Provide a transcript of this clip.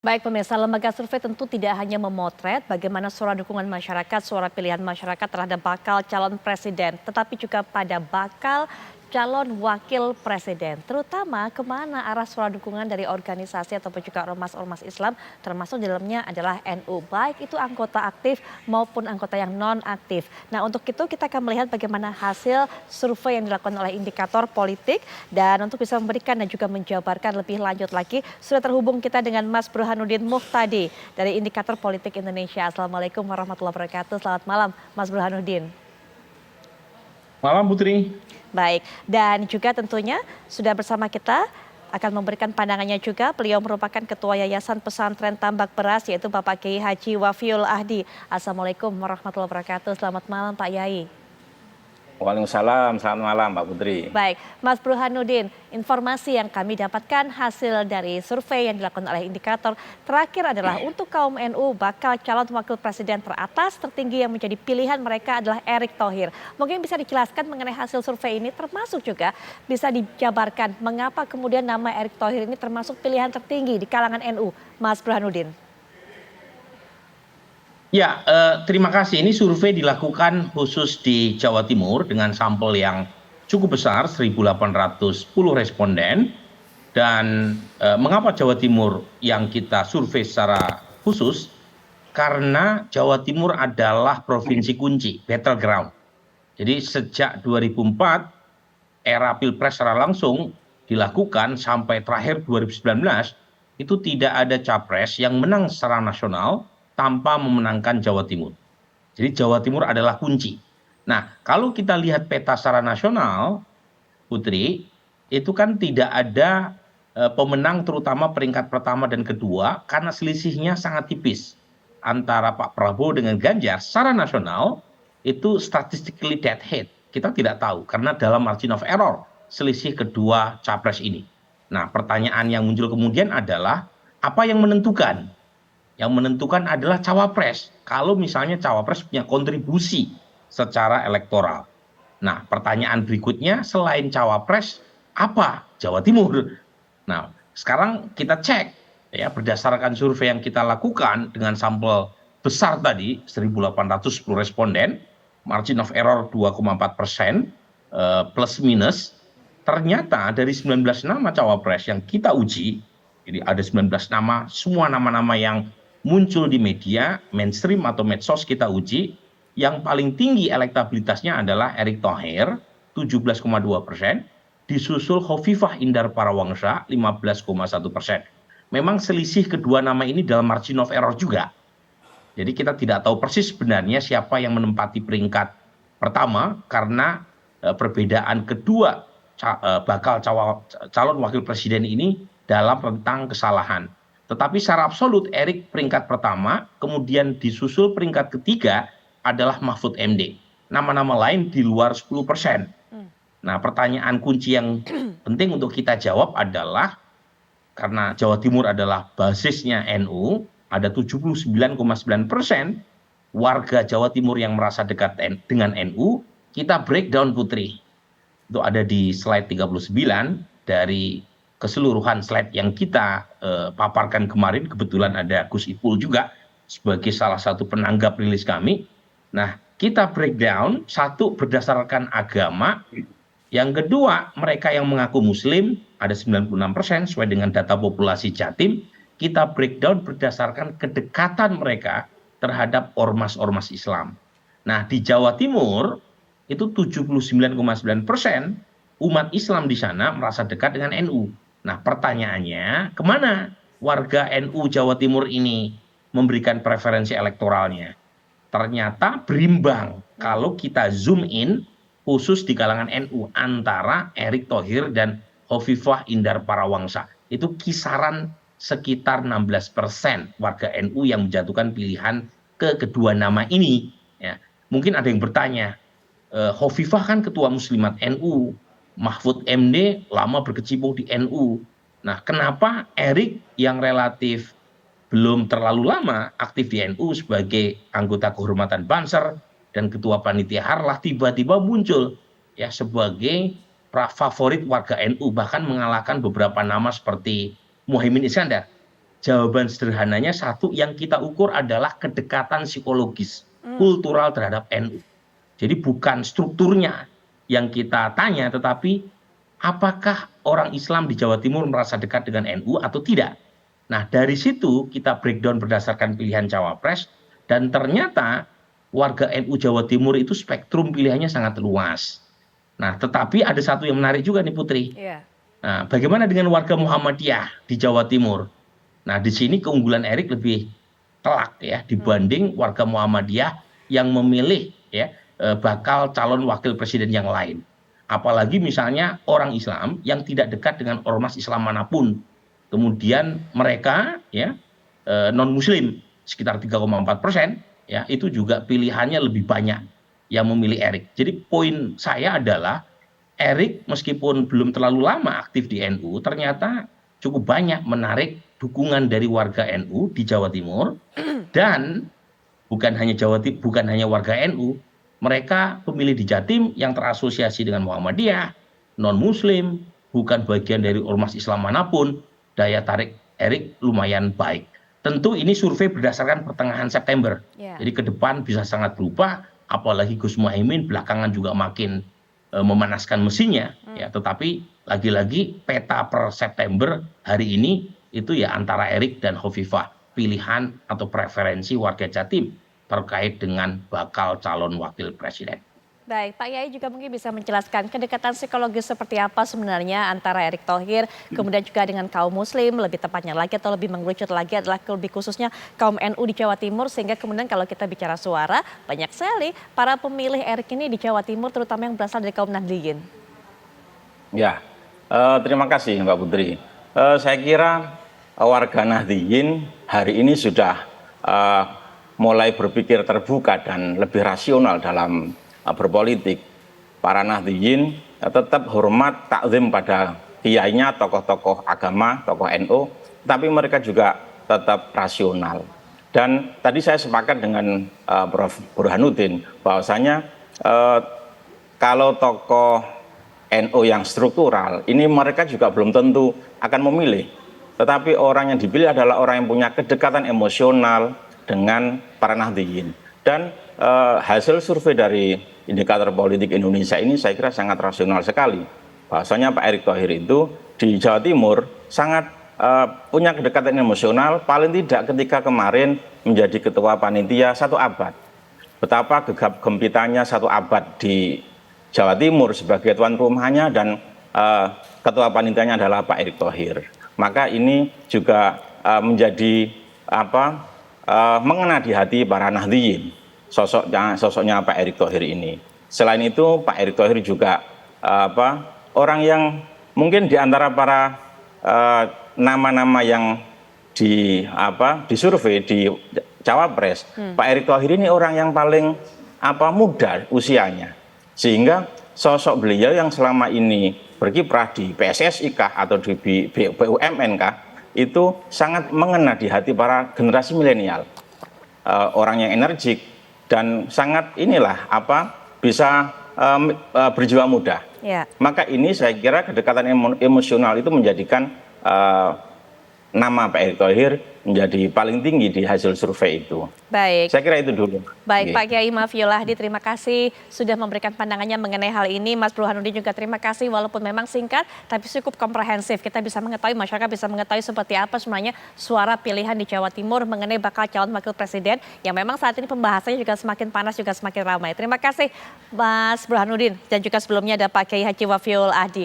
Baik pemirsa, lembaga survei tentu tidak hanya memotret bagaimana suara dukungan masyarakat, suara pilihan masyarakat terhadap bakal calon presiden, tetapi juga pada bakal calon wakil presiden, terutama kemana arah suara dukungan dari organisasi ataupun juga ormas-ormas Islam, termasuk di dalamnya adalah NU, baik itu anggota aktif maupun anggota yang non-aktif. Nah untuk itu kita akan melihat bagaimana hasil survei yang dilakukan oleh indikator politik, dan untuk bisa memberikan dan juga menjabarkan lebih lanjut lagi, sudah terhubung kita dengan Mas Burhanuddin Muhtadi dari Indikator Politik Indonesia. Assalamualaikum warahmatullahi wabarakatuh. Selamat malam Mas Burhanuddin. Malam Putri. Baik, dan juga tentunya sudah bersama kita akan memberikan pandangannya juga. Beliau merupakan Ketua Yayasan Pesantren Tambak Beras, yaitu Bapak Kiai Haji Wafiul Ahdi. Assalamualaikum warahmatullahi wabarakatuh. Selamat malam Pak Yai. Waalaikumsalam, selamat malam Mbak Putri. Baik, Mas Burhanuddin, informasi yang kami dapatkan hasil dari survei yang dilakukan oleh indikator terakhir adalah untuk kaum NU bakal calon wakil presiden teratas tertinggi yang menjadi pilihan mereka adalah Erick Thohir. Mungkin bisa dijelaskan mengenai hasil survei ini, termasuk juga bisa dijabarkan mengapa kemudian nama Erick Thohir ini termasuk pilihan tertinggi di kalangan NU, Mas Burhanuddin. Ya, terima kasih. Ini survei dilakukan khusus di Jawa Timur dengan sampel yang cukup besar, 1.810 responden. Dan mengapa Jawa Timur yang kita survei secara khusus? Karena Jawa Timur adalah provinsi kunci, battleground. Jadi sejak 2004, era Pilpres secara langsung dilakukan sampai terakhir 2019, itu tidak ada capres yang menang secara nasional tanpa memenangkan Jawa Timur. Jadi Jawa Timur adalah kunci. Nah, kalau kita lihat peta secara nasional, Putri, itu kan tidak ada pemenang terutama peringkat pertama dan kedua karena selisihnya sangat tipis antara Pak Prabowo dengan Ganjar. Secara nasional itu statistically dead head. Kita tidak tahu karena dalam margin of error selisih kedua capres ini. Nah, pertanyaan yang muncul kemudian adalah apa yang menentukan? Yang menentukan adalah cawapres. Kalau misalnya cawapres punya kontribusi secara elektoral. Nah, pertanyaan berikutnya selain cawapres, apa? Jawa Timur. Nah, sekarang kita cek ya berdasarkan survei yang kita lakukan dengan sampel besar tadi 1.810 responden, margin of error 2,4%, plus minus. Ternyata dari 19 nama cawapres yang kita uji, jadi ada 19 nama, semua nama-nama yang muncul di media mainstream atau medsos kita uji, yang paling tinggi elektabilitasnya adalah Erick Thohir 17,2%, disusul Hovifah Indar Parawansa 15,1%. Memang selisih kedua nama ini dalam margin of error juga. Jadi kita tidak tahu persis sebenarnya siapa yang menempati peringkat pertama karena perbedaan kedua bakal calon wakil presiden ini dalam rentang kesalahan. Tetapi secara absolut Erick peringkat pertama, kemudian disusul peringkat ketiga adalah Mahfud MD. Nama-nama lain di luar 10%. Nah, pertanyaan kunci yang penting untuk kita jawab adalah karena Jawa Timur adalah basisnya NU, ada 79,9% warga Jawa Timur yang merasa dekat dengan NU, kita breakdown Putri. Itu ada di slide 39 dari keseluruhan slide yang kita paparkan kemarin. Kebetulan ada Gus Ipul juga sebagai salah satu penanggap rilis kami. Nah, kita breakdown, satu berdasarkan agama, yang kedua mereka yang mengaku muslim ada 96% sesuai dengan data populasi Jatim. Kita breakdown berdasarkan kedekatan mereka terhadap ormas-ormas Islam. Nah, di Jawa Timur itu 79,9% umat Islam di sana merasa dekat dengan NU. Nah, pertanyaannya, kemana warga NU Jawa Timur ini memberikan preferensi elektoralnya? Ternyata berimbang kalau kita zoom in khusus di kalangan NU antara Erick Thohir dan Hovifah Indar Parawansa. Itu kisaran sekitar 16% warga NU yang menjatuhkan pilihan ke kedua nama ini. Ya, mungkin ada yang bertanya, Hovifah kan ketua muslimat NU, Mahfud MD lama berkecimpung di NU. Nah, kenapa Erick yang relatif belum terlalu lama aktif di NU sebagai anggota kehormatan Banser dan ketua panitia Harlah tiba-tiba muncul ya sebagai favorit warga NU, bahkan mengalahkan beberapa nama seperti Muhaimin Iskandar. jawaban sederhananya satu yang kita ukur adalah kedekatan psikologis, kultural terhadap NU. Jadi bukan strukturnya yang kita tanya, tetapi apakah orang Islam di Jawa Timur merasa dekat dengan NU atau tidak. Nah, dari situ kita breakdown berdasarkan pilihan cawapres, dan ternyata warga NU Jawa Timur itu spektrum pilihannya sangat luas. Nah, tetapi ada satu yang menarik juga nih Putri. Iya. Nah, bagaimana dengan warga Muhammadiyah di Jawa Timur? Nah, di sini keunggulan Erik lebih telak ya dibanding warga Muhammadiyah yang memilih ya bakal calon wakil presiden yang lain. Apalagi misalnya orang Islam yang tidak dekat dengan ormas Islam manapun. Kemudian mereka ya non Muslim sekitar 3,4%, ya itu juga pilihannya lebih banyak yang memilih Erik. Jadi poin saya adalah Erik meskipun belum terlalu lama aktif di NU, ternyata cukup banyak menarik dukungan dari warga NU di Jawa Timur, dan bukan hanya warga NU, mereka pemilih di Jatim yang terasosiasi dengan Muhammadiyah, non Muslim, bukan bagian dari ormas Islam manapun, daya tarik Erik lumayan baik. Tentu ini survei berdasarkan pertengahan September, jadi ke depan bisa sangat berubah, apalagi Gus Muhaimin belakangan juga makin memanaskan mesinnya, ya. Tetapi lagi-lagi peta per September hari ini itu ya antara Erik dan Hovifah, pilihan atau preferensi warga Jatim terkait dengan bakal calon wakil presiden. Baik, Pak Yai juga mungkin bisa menjelaskan kedekatan psikologis seperti apa sebenarnya antara Erick Thohir, kemudian juga dengan kaum Muslim, lebih tepatnya lagi atau lebih mengerucut lagi adalah lebih khususnya kaum NU di Jawa Timur, sehingga kemudian kalau kita bicara suara, banyak sekali para pemilih Erick ini di Jawa Timur, terutama yang berasal dari kaum Nahdliyin. Ya, terima kasih Mbak Putri. Saya kira warga Nahdliyin hari ini sudah mulai berpikir terbuka dan lebih rasional dalam berpolitik. Para Nahdliyin tetap hormat takzim pada kiainya, tokoh-tokoh agama, tokoh NU, tapi mereka juga tetap rasional. Dan tadi saya sepakat dengan Prof. Burhanuddin bahwasanya kalau tokoh NU yang struktural, ini mereka juga belum tentu akan memilih. Tetapi orang yang dipilih adalah orang yang punya kedekatan emosional dengan para Nahdliyin. Dan hasil survei dari Indikator Politik Indonesia ini saya kira sangat rasional sekali. Bahwasanya Pak Erick Thohir itu di Jawa Timur sangat punya kedekatan emosional, paling tidak ketika kemarin menjadi ketua panitia 1 abad. Betapa gegap gempitanya 1 abad di Jawa Timur sebagai tuan rumahnya, dan ketua panitianya adalah Pak Erick Thohir. Maka ini juga menjadi mengena di hati para Nahdliyin, sosoknya Pak Erick Thohir ini. Selain itu Pak Erick Thohir juga orang yang mungkin di antara para nama-nama yang disurvei di cawapres, Pak Erick Thohir ini orang yang paling muda usianya, sehingga sosok beliau yang selama ini berkiprah di PSSI kah atau di BUMN kah itu sangat mengena di hati para generasi milenial, orang yang energik dan sangat bisa berjiwa muda. Maka ini saya kira kedekatan emosional itu menjadikan nama Pak Erick Thohir menjadi paling tinggi di hasil survei itu. Baik. Saya kira itu dulu. Baik, Pak Kiai Mafyul Lahdi, terima kasih sudah memberikan pandangannya mengenai hal ini. Mas Burhanuddin juga terima kasih, walaupun memang singkat tapi cukup komprehensif. Kita bisa mengetahui, masyarakat bisa mengetahui seperti apa sebenarnya suara pilihan di Jawa Timur mengenai bakal calon wakil presiden yang memang saat ini pembahasannya juga semakin panas, juga semakin ramai. Terima kasih Mas Burhanuddin, dan juga sebelumnya ada Pak Kiai Haji Mafyul Lahdi.